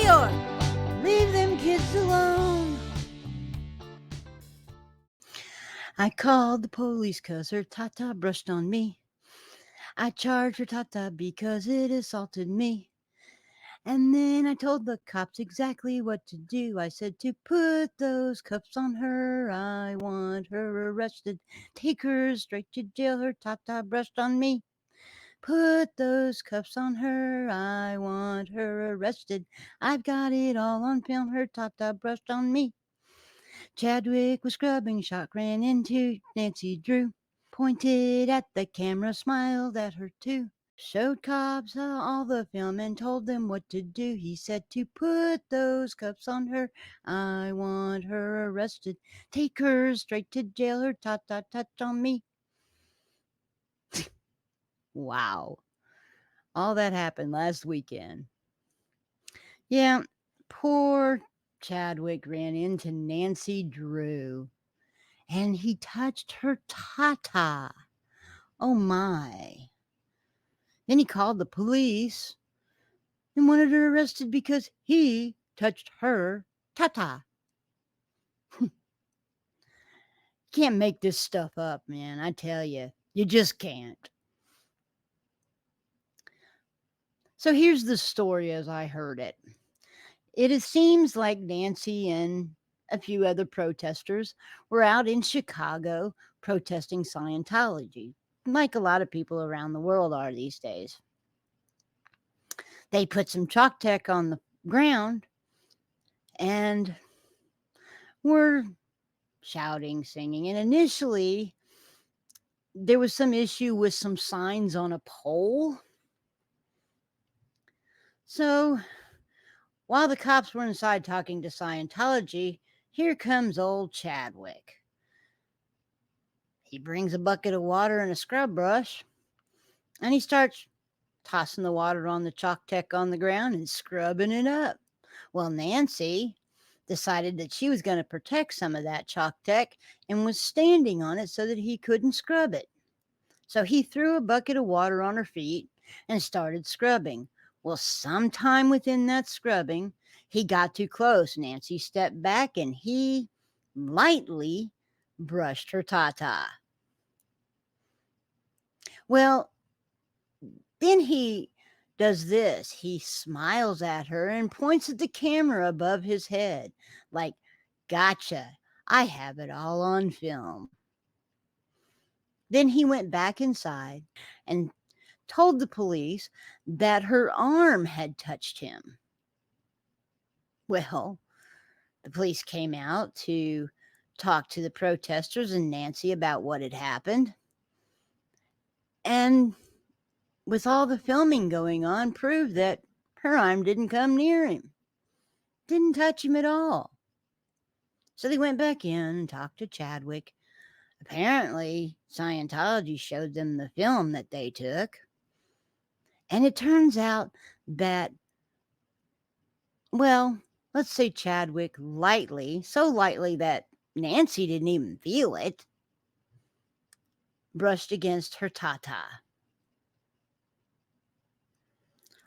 or leave them kids alone. I called the police 'cause her tata brushed on me. I charged her tata because it assaulted me. And then I told the cops exactly what to do. I said to put those cuffs on her. I want her arrested. Take her straight to jail. Her tata brushed on me. Put those cuffs on her. I want her arrested. I've got it all on film. Her tata brushed on me. Chadwick was scrubbing, shot ran into Nancy Drew. Pointed at the camera, smiled at her too. Showed cops all the film and told them what to do. He said to put those cuffs on her. I want her arrested. Take her straight to jail. Her tata touched on me. Wow. All that happened last weekend. Yeah, poor Chadwick ran into Nancy Drew and he touched her tata. Oh my. Then he called the police and wanted her arrested because he touched her tata. Can't make this stuff up, man. I tell you, you just can't. So here's the story as I heard it. It seems like Nancy and a few other protesters were out in Chicago protesting Scientology, like a lot of people around the world are these days. They put some chalk tech on the ground and were shouting, singing. And initially, there was some issue with some signs on a pole. So while the cops were inside talking to Scientology, here comes old Chadwick. He brings a bucket of water and a scrub brush, and he starts tossing the water on the chalk tech on the ground and scrubbing it up. Well, Nancy decided that she was going to protect some of that chalk tech and was standing on it so that he couldn't scrub it. So he threw a bucket of water on her feet and started scrubbing. Well, sometime within that scrubbing, he got too close. Nancy stepped back and he lightly brushed her tata. Well, then he does this. He smiles at her and points at the camera above his head like, gotcha, I have it all on film. Then he went back inside and told the police that her arm had touched him. Well, the police came out to talk to the protesters and Nancy about what had happened. And with all the filming going on, proved that her arm didn't come near him. Didn't touch him at all. So they went back in and talked to Chadwick. Apparently, Scientology showed them the film that they took. And it turns out that, well, let's say Chadwick lightly, so lightly that Nancy didn't even feel it, brushed against her tata.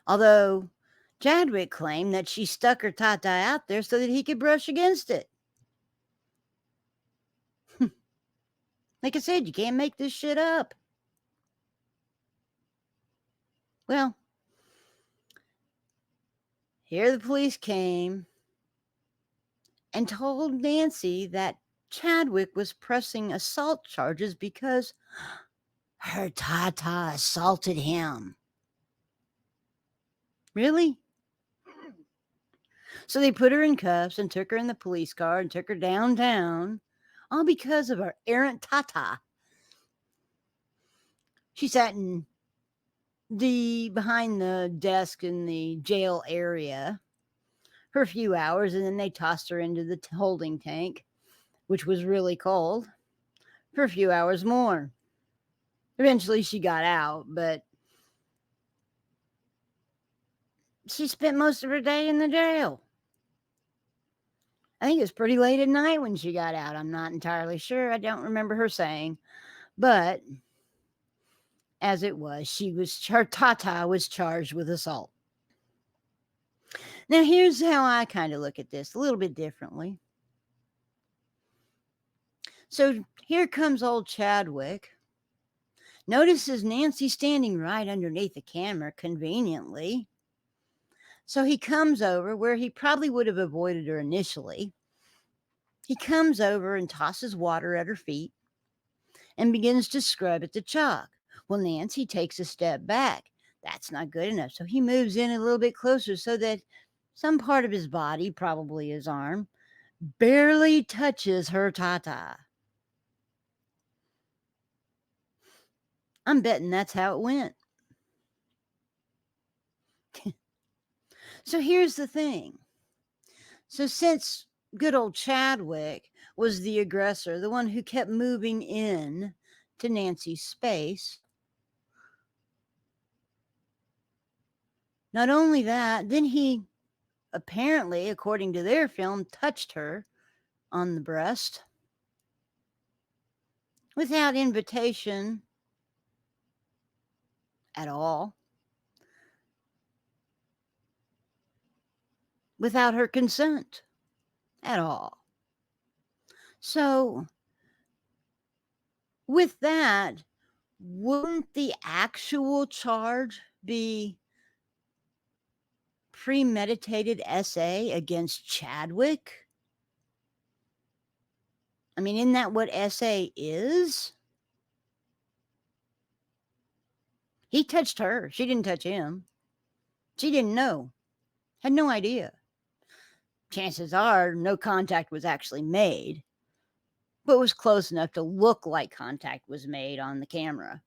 Although Chadwick claimed that she stuck her tata out there so that he could brush against it. Like I said, you can't make this shit up. Well, here the police came and told Nancy that Chadwick was pressing assault charges because her tata assaulted him. Really? So they put her in cuffs and took her in the police car and took her downtown, all because of her errant tata. She sat in behind the desk in the jail area for a few hours, and then they tossed her into the holding tank, which was really cold, for a few hours more. Eventually she got out, but she spent most of her day in the jail. I think it was pretty late at night when she got out. I'm not entirely sure. I don't remember her saying. But as it was, her tata was charged with assault. Now, here's how I kind of look at this a little bit differently. So here comes old Chadwick. Notices Nancy standing right underneath the camera conveniently. So he comes over where he probably would have avoided her initially. He comes over and tosses water at her feet and begins to scrub at the chalk. Well, Nancy takes a step back. That's not good enough. So he moves in a little bit closer so that some part of his body, probably his arm, barely touches her Tata. I'm betting that's how it went. So here's the thing. So since good old Chadwick was the aggressor, the one who kept moving in to Nancy's space, not only that, then he apparently, according to their film, touched her on the breast without invitation at all, without her consent at all. So, with that, wouldn't the actual charge be premeditated SA against Chadwick? I mean, isn't that what SA is? He touched her. She didn't touch him. She didn't know. Had no idea. Chances are no contact was actually made, but was close enough to look like contact was made on the camera.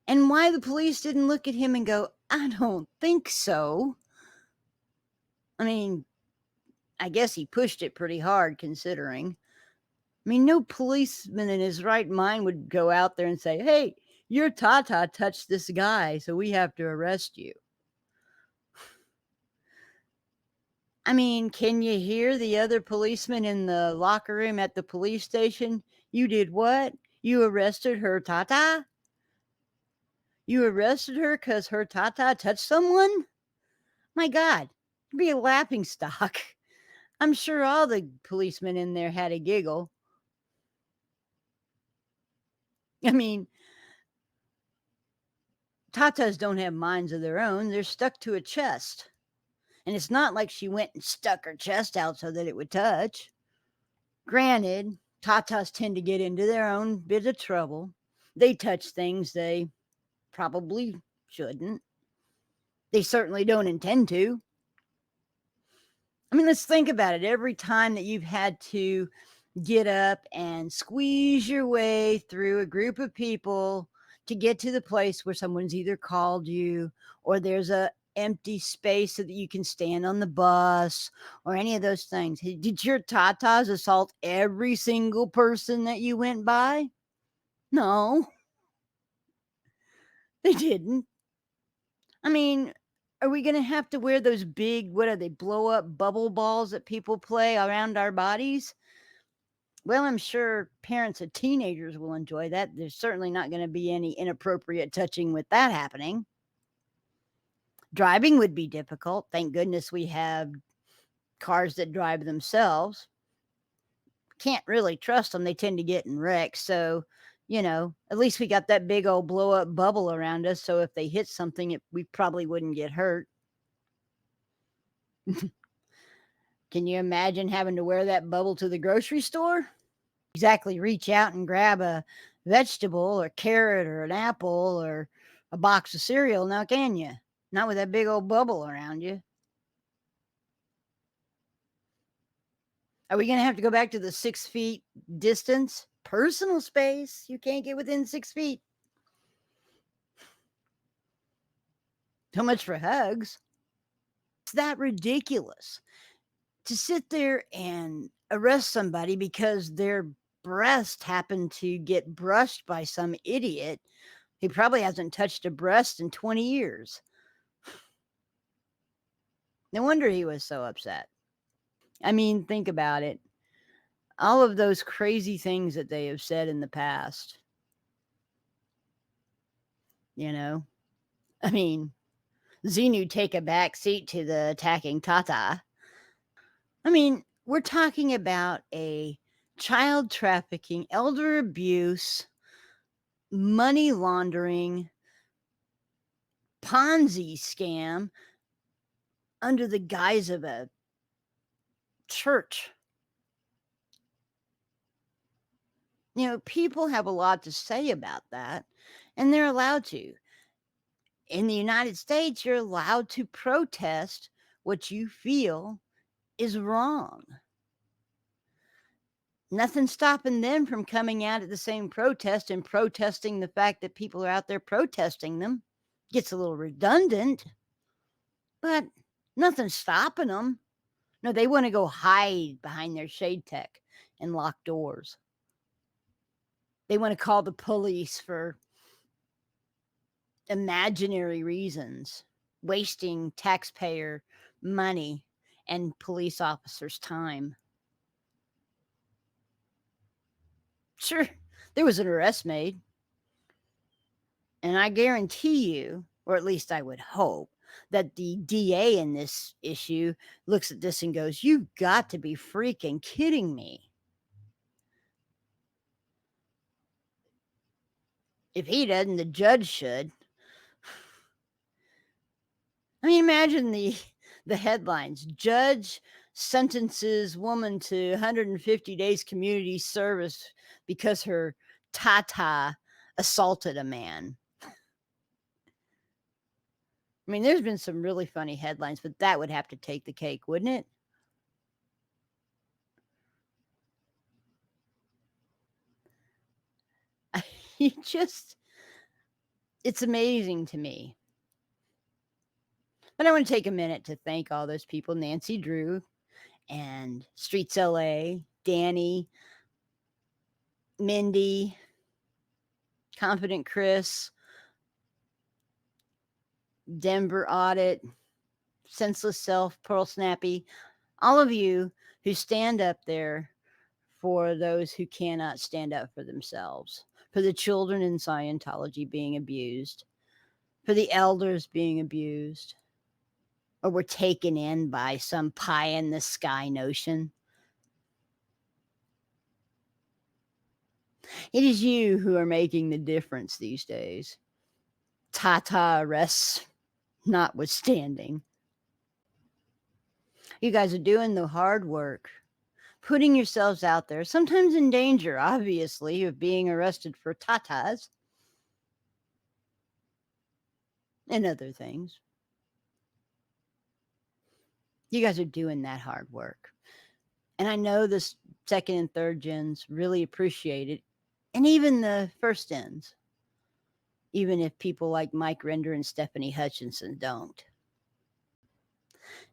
And why the police didn't look at him and go, I don't think so. I mean, I guess he pushed it pretty hard considering. I mean, no policeman in his right mind would go out there and say, hey, your Tata touched this guy, so we have to arrest you. I mean, can you hear the other policeman in the locker room at the police station? You did what? You arrested her Tata? You arrested her because her Tata touched someone? My God, it'd be a laughing stock. I'm sure all the policemen in there had a giggle. I mean, Tatas don't have minds of their own. They're stuck to a chest. And it's not like she went and stuck her chest out so that it would touch. Granted, Tatas tend to get into their own bit of trouble. They touch things they probably shouldn't. They certainly don't intend to. I mean, let's think about it. Every time that you've had to get up and squeeze your way through a group of people to get to the place where someone's either called you or there's a empty space so that you can stand on the bus or any of those things. Did your Tatas assault every single person that you went by? No, they didn't. I mean, are we going to have to wear those big, what are they, blow up bubble balls that people play around our bodies? Well, I'm sure parents of teenagers will enjoy that. There's certainly not going to be any inappropriate touching with that happening. Driving would be difficult. Thank goodness we have cars that drive themselves. Can't really trust them. They tend to get in wrecks. So, at least we got that big old blow up bubble around us. So if they hit something, we probably wouldn't get hurt. Can you imagine having to wear that bubble to the grocery store? Exactly reach out and grab a vegetable or carrot or an apple or a box of cereal now, can you? Not with that big old bubble around you. Are we going to have to go back to the 6 feet distance? Personal space. You can't get within 6 feet. So much for hugs. It's that ridiculous to sit there and arrest somebody because their breast happened to get brushed by some idiot who probably hasn't touched a breast in 20 years. No wonder he was so upset. I mean, think about it. All of those crazy things that they have said in the past. you know? I mean, Xenu take a back seat to the attacking Tata. I mean, we're talking about a child trafficking, elder abuse, money laundering, Ponzi scam under the guise of a church. People have a lot to say about that, and they're allowed to. In the United States, you're allowed to protest what you feel is wrong. Nothing's stopping them from coming out at the same protest and protesting the fact that people are out there protesting them. Gets a little redundant, but nothing's stopping them. No, they want to go hide behind their shade tech and lock doors. They want to call the police for imaginary reasons, wasting taxpayer money and police officers' time. Sure, there was an arrest made. And I guarantee you, or at least I would hope, that the DA in this issue looks at this and goes, "You've got to be freaking kidding me." If he doesn't, the judge should. I mean, imagine the headlines. Judge sentences woman to 150 days community service because her tata assaulted a man. I mean, there's been some really funny headlines, but that would have to take the cake, wouldn't it? It's amazing to me. But I want to take a minute to thank all those people, Nancy Drew and Streets LA, Danny, Mindy, Confident Chris, Denver Audit, Senseless Self, Pearl Snappy, all of you who stand up there for those who cannot stand up for themselves, for the children in Scientology being abused, for the elders being abused, or were taken in by some pie in the sky notion. It is you who are making the difference these days. Tata arrests notwithstanding. You guys are doing the hard work, putting yourselves out there, sometimes in danger, obviously, of being arrested for tatas and other things. You guys are doing that hard work. And I know the second and third gens really appreciate it, and even the first gens, even if people like Mike Render and Stephanie Hutchinson don't.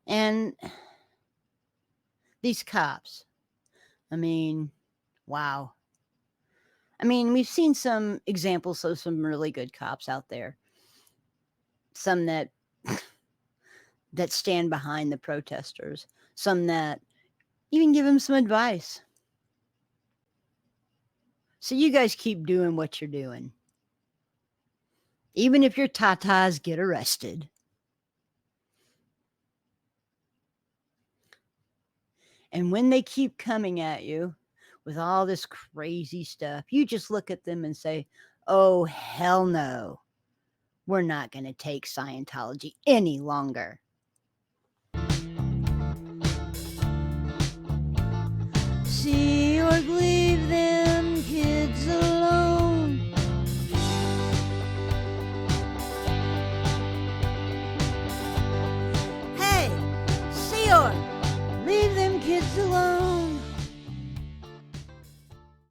And these cops, I mean, wow. I mean, we've seen some examples of some really good cops out there. Some that stand behind the protesters, some that even give them some advice. So you guys keep doing what you're doing. Even if your tatas get arrested. And when they keep coming at you with all this crazy stuff, you just look at them and say, "Oh, hell no. We're not going to take Scientology any longer."